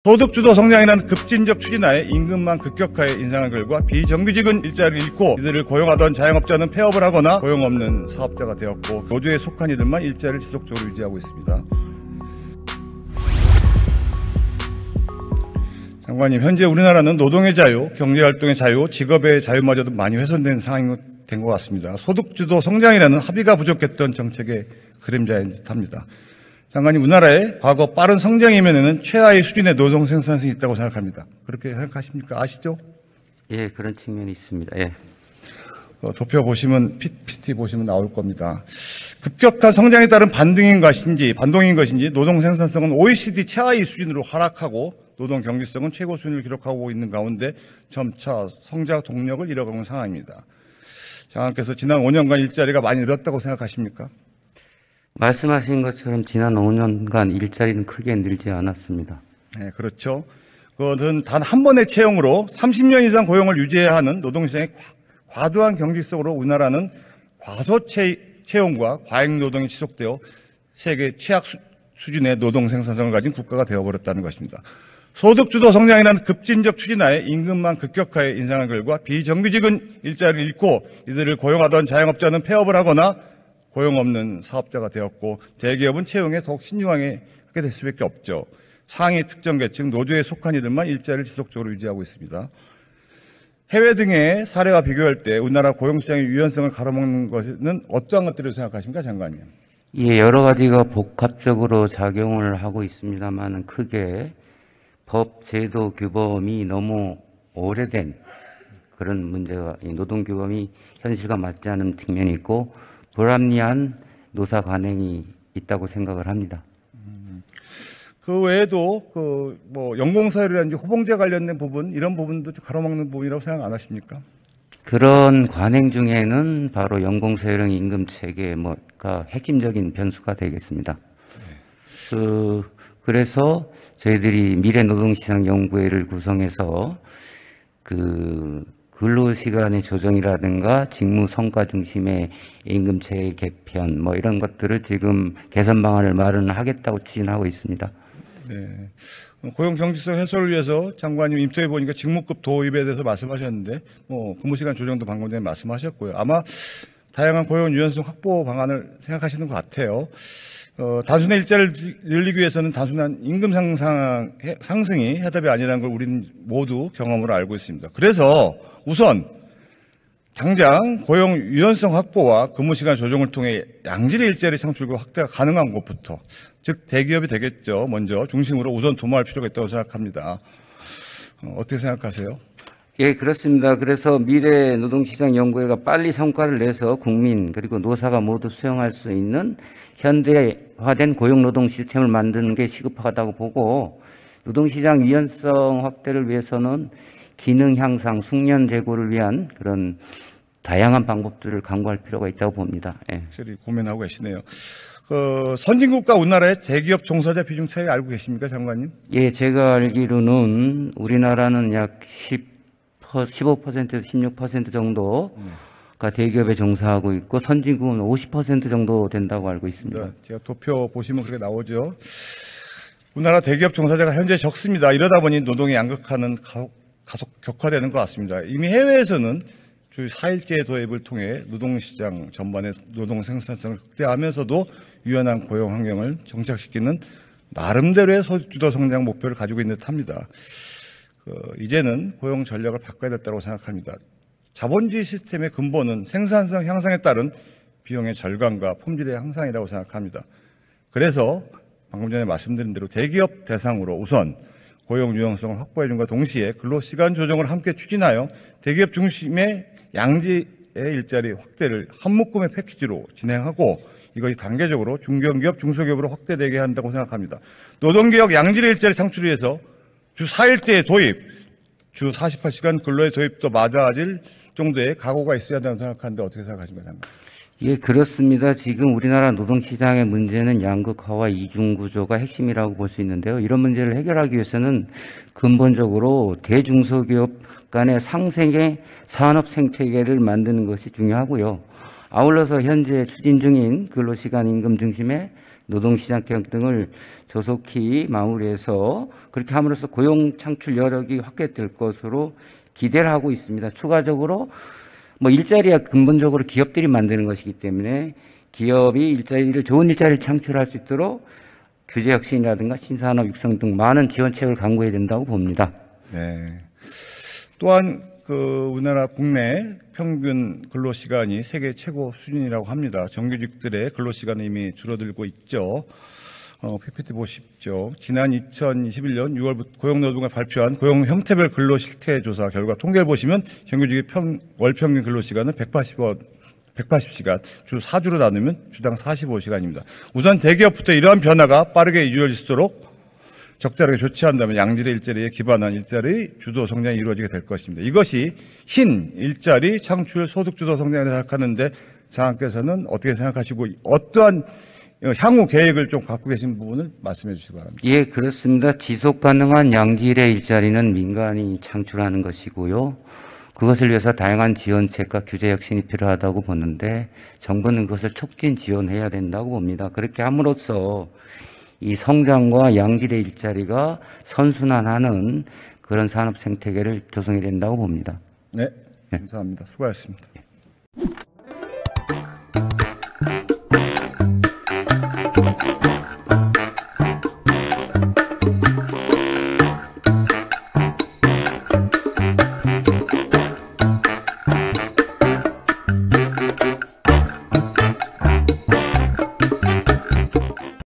소득주도 성장이라는 급진적 추진하에 임금만 급격하게 인상한 결과 비정규직은 일자리를 잃고 이들을 고용하던 자영업자는 폐업을 하거나 고용 없는 사업자가 되었고 노조에 속한 이들만 일자리를 지속적으로 유지하고 있습니다. 장관님, 현재 우리나라는 노동의 자유, 경제활동의 자유, 직업의 자유마저도 많이 훼손된 상황이 된 것 같습니다. 소득주도 성장이라는 합의가 부족했던 정책의 그림자인 듯합니다. 장관님, 우리나라의 과거 빠른 성장 이면에는 최하의 수준의 노동 생산성이 있다고 생각합니다. 그렇게 생각하십니까? 아시죠? 예, 그런 측면이 있습니다. 예. 도표 보시면, PPT 보시면 나올 겁니다. 급격한 성장에 따른 반동인 것인지 노동 생산성은 OECD 최하위 수준으로 하락하고 노동 경직성은 최고 수준을 기록하고 있는 가운데 점차 성장 동력을 잃어가는 상황입니다. 장관께서 지난 5년간 일자리가 많이 늘었다고 생각하십니까? 말씀하신 것처럼 지난 5년간 일자리는 크게 늘지 않았습니다. 네, 그렇죠. 그것은 단 한 번의 채용으로 30년 이상 고용을 유지해야 하는 노동시장의 과도한 경직성으로 우리나라는 과소 채용과 과잉 노동이 지속되어 세계 최악 수준의 노동 생산성을 가진 국가가 되어버렸다는 것입니다. 소득주도 성장이라는 급진적 추진하에 임금만 급격하게 인상한 결과 비정규직은 일자리를 잃고 이들을 고용하던 자영업자는 폐업을 하거나 고용 없는 사업자가 되었고 대기업은 채용에 더욱 신중하게 하게 될 수밖에 없죠. 상위 특정 계층 노조에 속한 이들만 일자리를 지속적으로 유지하고 있습니다. 해외 등의 사례와 비교할 때 우리나라 고용시장의 유연성을 가로막는 것은 어떠한 것들을 생각하십니까, 장관님? 예, 여러 가지가 복합적으로 작용을 하고 있습니다만 크게 법, 제도, 규범이 너무 오래된 그런 문제가 노동 규범이 현실과 맞지 않은 측면이 있고 불합리한 노사 관행이 있다고 생각을 합니다. 그 외에도 연공서열이라든지 호봉제 관련된 부분 이런 부분도 가로막는 부분이라고 생각 안 하십니까? 그런 관행 중에는 바로 연공서열형 임금 체계가 핵심적인 변수가 되겠습니다. 네. 그래서 저희들이 미래노동시장연구회를 구성해서 근로시간의 조정이라든가 직무 성과 중심의 임금체계 개편 이런 것들을 지금 개선 방안을 마련하겠다고 추진하고 있습니다. 네. 고용 경직성 해소를 위해서 장관님 인터뷰 보니까 직무급 도입에 대해서 말씀하셨는데 근무시간 조정도 방금 전에 말씀하셨고요. 아마 다양한 고용 유연성 확보 방안을 생각하시는 것 같아요. 단순한 일자리를 늘리기 위해서는 단순한 임금 상승이 해답이 아니라는 걸 우리는 모두 경험으로 알고 있습니다. 그래서 우선 당장 고용 유연성 확보와 근무시간 조정을 통해 양질의 일자리 창출과 확대가 가능한 곳부터, 즉 대기업이 되겠죠. 먼저 중심으로 우선 도모할 필요가 있다고 생각합니다. 어떻게 생각하세요? 예, 그렇습니다. 그래서 미래노동시장연구회가 빨리 성과를 내서 국민 그리고 노사가 모두 수용할 수 있는 현대화된 고용노동 시스템을 만드는 게 시급하다고 보고 노동시장 유연성 확대를 위해서는 기능 향상, 숙련 제고를 위한 그런 다양한 방법들을 강구할 필요가 있다고 봅니다. 예. 확실히 고민하고 계시네요. 선진국과 우리나라의 대기업 종사자 비중 차이 알고 계십니까, 장관님? 예, 제가 알기로는 우리나라는 약 15%에서 16% 정도가 대기업에 종사하고 있고 선진국은 50% 정도 된다고 알고 있습니다. 제가 도표 보시면 그렇게 나오죠. 우리나라 대기업 종사자가 현재 적습니다. 이러다 보니 노동의 양극화는 가속 격화되는 것 같습니다. 이미 해외에서는 주 4일제 도입을 통해 노동시장 전반의 노동 생산성을 극대화하면서도 유연한 고용 환경을 정착시키는 나름대로의 소득주도 성장 목표를 가지고 있는 듯합니다. 이제는 고용 전략을 바꿔야 됐다고 생각합니다. 자본주의 시스템의 근본은 생산성 향상에 따른 비용의 절감과 품질의 향상이라고 생각합니다. 그래서 방금 전에 말씀드린 대로 대기업 대상으로 우선 고용 유연성을 확보해 준과 동시에 근로시간 조정을 함께 추진하여 대기업 중심의 양질의 일자리 확대를 한 묶음의 패키지로 진행하고 이것이 단계적으로 중견기업, 중소기업으로 확대되게 한다고 생각합니다. 노동개혁 양질의 일자리 창출을 위해서 주 4일제 도입, 주 48시간 근로의 도입도 맞아질 정도의 각오가 있어야 된다고 생각하는데 어떻게 생각하십니까? 예, 그렇습니다. 지금 우리나라 노동시장의 문제는 양극화와 이중구조가 핵심이라고 볼 수 있는데요. 이런 문제를 해결하기 위해서는 근본적으로 대중소기업 간의 상생의 산업 생태계를 만드는 것이 중요하고요. 아울러서 현재 추진 중인 근로시간 임금 중심의 노동시장 개혁 등을 조속히 마무리해서 그렇게 함으로써 고용 창출 여력이 확대될 것으로 기대를 하고 있습니다. 추가적으로 뭐 일자리야 근본적으로 기업들이 만드는 것이기 때문에 기업이 좋은 일자리를 창출할 수 있도록 규제 혁신이라든가 신산업 육성 등 많은 지원책을 강구해야 된다고 봅니다. 네. 또한 우리나라 국내 평균 근로시간이 세계 최고 수준이라고 합니다. 정규직들의 근로시간은 이미 줄어들고 있죠. PPT 보십시오. 지난 2021년 6월부터 고용노동부가 발표한 고용 형태별 근로 실태 조사 결과 통계를 보시면 정규직의 월 평균 근로시간은 180시간, 주 4주로 나누면 주당 45시간입니다. 우선 대기업부터 이러한 변화가 빠르게 이루어질수록 적절하게 조치한다면 양질의 일자리에 기반한 일자리 주도 성장이 이루어지게 될 것입니다. 이것이 신 일자리 창출 소득 주도 성장을 생각하는데 장관께서는 어떻게 생각하시고 어떠한 향후 계획을 좀 갖고 계신 부분을 말씀해 주시기 바랍니다. 예, 그렇습니다. 지속 가능한 양질의 일자리는 민간이 창출하는 것이고요. 그것을 위해서 다양한 지원책과 규제 혁신이 필요하다고 보는데 정부는 그것을 촉진 지원해야 된다고 봅니다. 그렇게 함으로써 이 성장과 양질의 일자리가 선순환하는 그런 산업 생태계를 조성해야 된다고 봅니다. 네, 감사합니다. 수고하셨습니다.